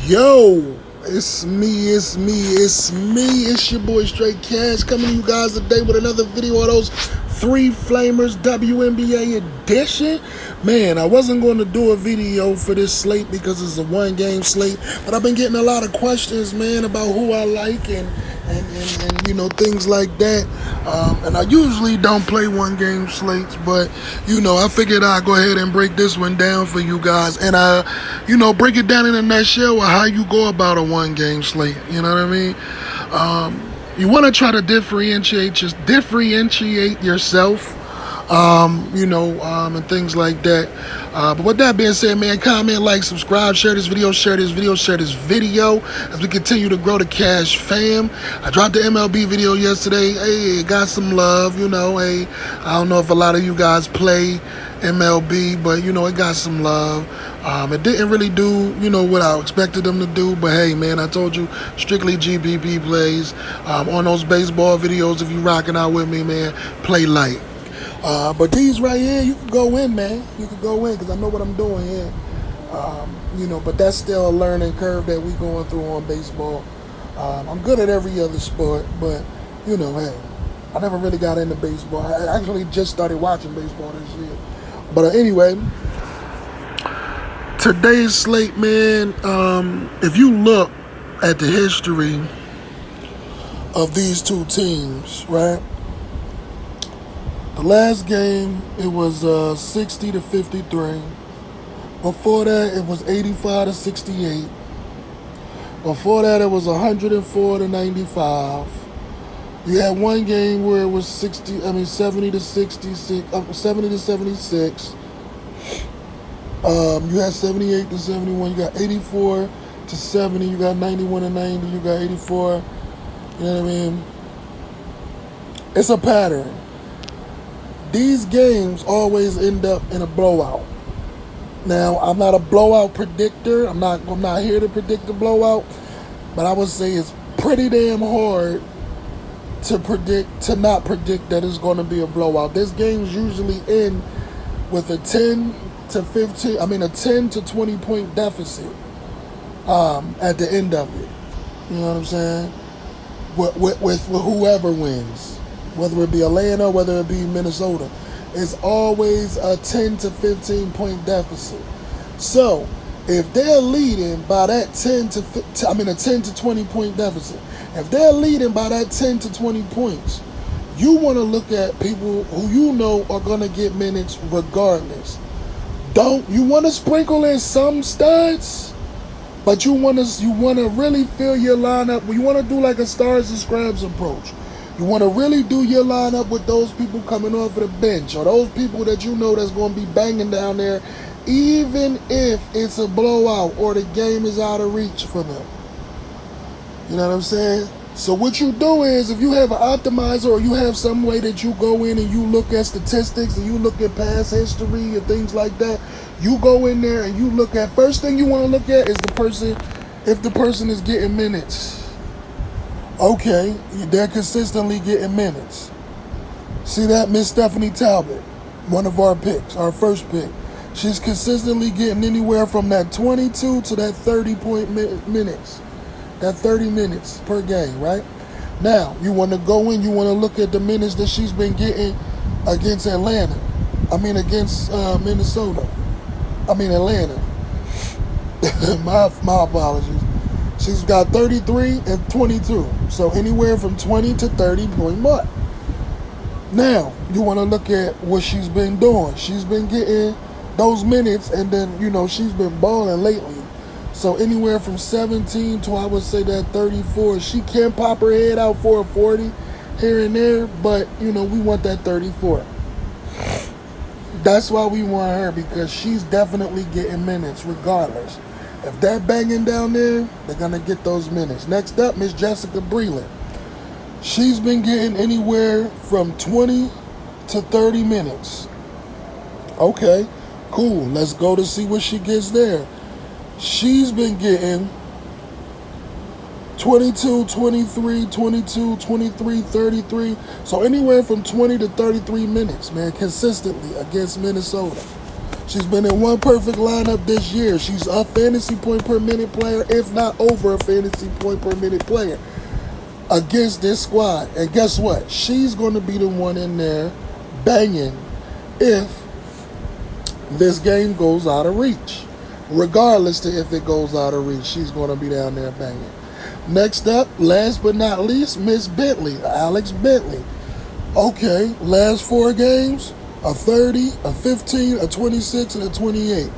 Yo, it's your boy Straight Cash coming to you guys today with another video of those Three Flamers WNBA edition. Man, I wasn't going to do a video for this slate because it's a one-game slate, but I've been getting a lot of questions, man, about who I like and you know, things like that. And I usually don't play one-game slates, but, you know, I figured I'd go ahead and break this one down for you guys and, you know, break it down in a nutshell with how you go about a one-game slate. You know what I mean? You want to try to differentiate yourself, and things like that. But with that being said, man, comment, like, subscribe, share this video as we continue to grow the Cash fam. I dropped the MLB video yesterday. Hey, it got some love, you know. Hey, I don't know if a lot of you guys play MLB, but, you know, it got some love. It didn't really do, you know, what I expected them to do, but hey, man, I told you, strictly GPP plays. On those baseball videos, if you rocking out with me, man, play light. But these right here, you can go in, man. You can go in because I know what I'm doing here. But that's still a learning curve that we going through on baseball. I'm good at every other sport, but, you know, hey, I never really got into baseball. I actually just started watching baseball this year. But anyway, today's slate, man, if you look at the history of these two teams, right? The last game, it was 60-53. Before that, it was 85-68. Before that, it was 104-95. You had one game where it was 70-66, 70-76. You had 78-71. You got 84-70. You got 91-90. You got 84. You know what I mean? It's a pattern. These games always end up in a blowout. Now, I'm not a blowout predictor. I'm not here to predict the blowout, but I would say it's pretty damn hard to not predict that it's going to be a blowout. These games usually end with a 10 to 20 point deficit at the end of it. You know what I'm saying? With whoever wins. Whether it be Atlanta, whether it be Minnesota, it's always a 10 to 15 point deficit. So if they're leading by that 10 to 20 point deficit, if they're leading by that 10 to 20 points, you want to look at people who you know are going to get minutes regardless. You want to sprinkle in some studs, but you want to really fill your lineup. You want to do like a stars and scrubs approach. You want to really do your lineup with those people coming off of the bench or those people that you know that's going to be banging down there, even if it's a blowout or the game is out of reach for them. You know what I'm saying? So what you do is, if you have an optimizer or you have some way that you go in and you look at statistics and you look at past history and things like that, you go in there and you look at, first thing you want to look at is if the person is getting minutes. Okay, they're consistently getting minutes. See that? Miss Stephanie Talbot, one of our picks, our first pick. She's consistently getting anywhere from that 22 to that 30 minutes. That 30 minutes per game, right? Now, you want to go in, you want to look at the minutes that she's been getting against Minnesota. Atlanta. My apologies. She's got 33 and 22. So anywhere from 20 to 30 point mark. Now, you want to look at what she's been doing. She's been getting those minutes, and then, you know, she's been balling lately. So anywhere from 17 to, I would say, that 34. She can pop her head out for a 40 here and there, but, you know, we want that 34. That's why we want her, because she's definitely getting minutes regardless. If they're banging down there, they're going to get those minutes. Next up, Miss Jessica Breland. She's been getting anywhere from 20 to 30 minutes. Okay, cool. Let's go to see what she gets there. She's been getting 22, 23, 22, 23, 33. So anywhere from 20 to 33 minutes, man, consistently against Minnesota. She's been in one perfect lineup this year. She's a fantasy point per minute player, if not over a fantasy point per minute player against this squad. And guess what? She's going to be the one in there banging if this game goes out of reach. Regardless to if it goes out of reach, she's going to be down there banging. Next up, last but not least, Miss Bentley, Alex Bentley. Okay, last 4 games, a 30, a 15, a 26, and a 28.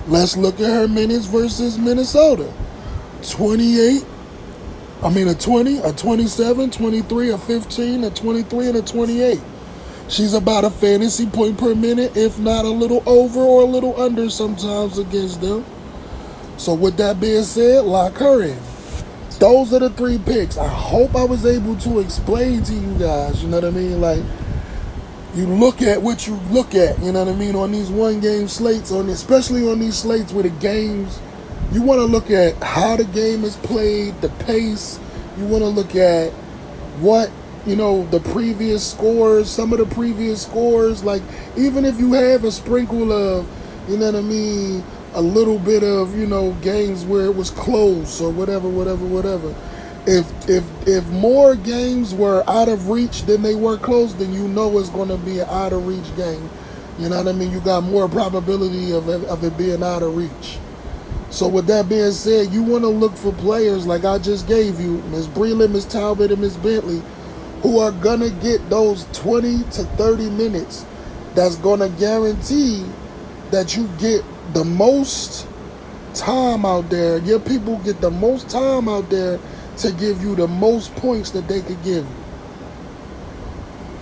Let's look at her minutes versus Minnesota. A 20, a 27, 23, a 15, a 23, and a 28. She's about a fantasy point per minute, if not a little over or a little under sometimes against them. So with that being said, lock her in. Those are the 3 picks. I hope I was able to explain to you guys, you know what I mean? Like, you look at what you look at, you know what I mean, on these one-game slates, especially on these slates where the games, you want to look at how the game is played, the pace. You want to look at what, the previous scores, some of the previous scores. Like, even if you have a sprinkle of, you know what I mean, a little bit of, games where it was close or whatever. If more games were out of reach than they were close, then it's going to be an out of reach game. You know what I mean? You got more probability of it being out of reach. So with that being said, you want to look for players like I just gave you, Ms. Breland, Ms. Talbot, and Ms. Bentley, who are going to get those 20 to 30 minutes that's going to guarantee that you get the most time out there. Your people get the most time out there to give you the most points that they could give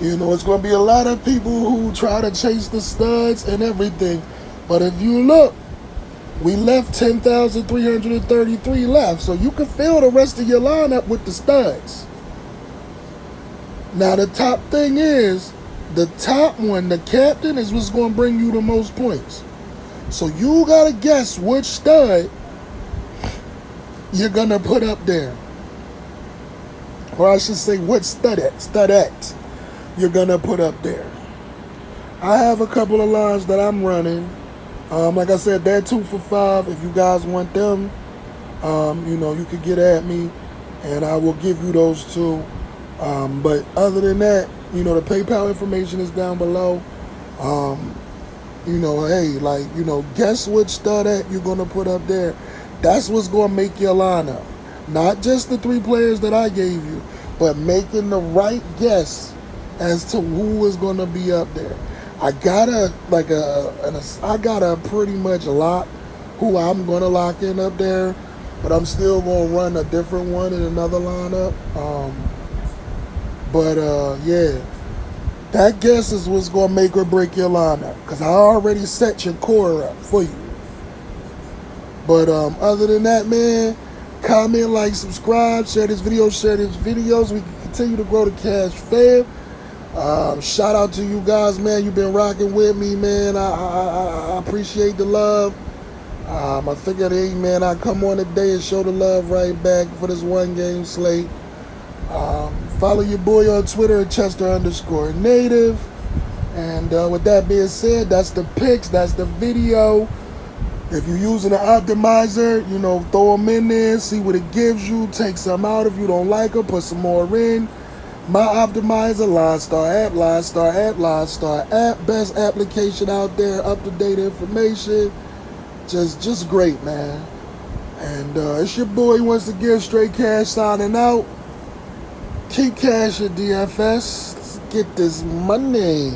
you. It's going to be a lot of people who try to chase the studs and everything. But if you look, we left 10,333 left. So you can fill the rest of your lineup with the studs. Now the top thing is, the top one, the captain, is what's going to bring you the most points. So you got to guess which stud you're going to put up there. Or I should say, what studette you're going to put up there. I have a couple of lines that I'm running. Like I said, they're 2 for $5. If you guys want them, you could get at me, and I will give you those 2. But other than that, the PayPal information is down below. Guess which studette you're going to put up there. That's what's going to make your lineup. Not just the 3 players that I gave you, but making the right guess as to who is going to be up there. I got a pretty much lock who I'm going to lock in up there, but I'm still going to run a different one in another lineup. That guess is what's going to make or break your lineup, because I already set your core up for you. But other than that, man, comment, like, subscribe, share this video, We can continue to grow the Cash Fam. Shout out to you guys, man. You've been rocking with me, man. I appreciate the love. I figured, hey, man, I come on today and show the love right back for this one-game slate. Follow your boy on Twitter at Chester_Native. And with that being said, that's the picks. That's the video. If you're using an optimizer, throw them in there, see what it gives you. Take some out. If you don't like them, put some more in. My optimizer, Line Star app. Best application out there. Up-to-date information. Just great, man. And it's your boy once again, Straight Cash, signing out. Keep cash at DFS. Let's get this money.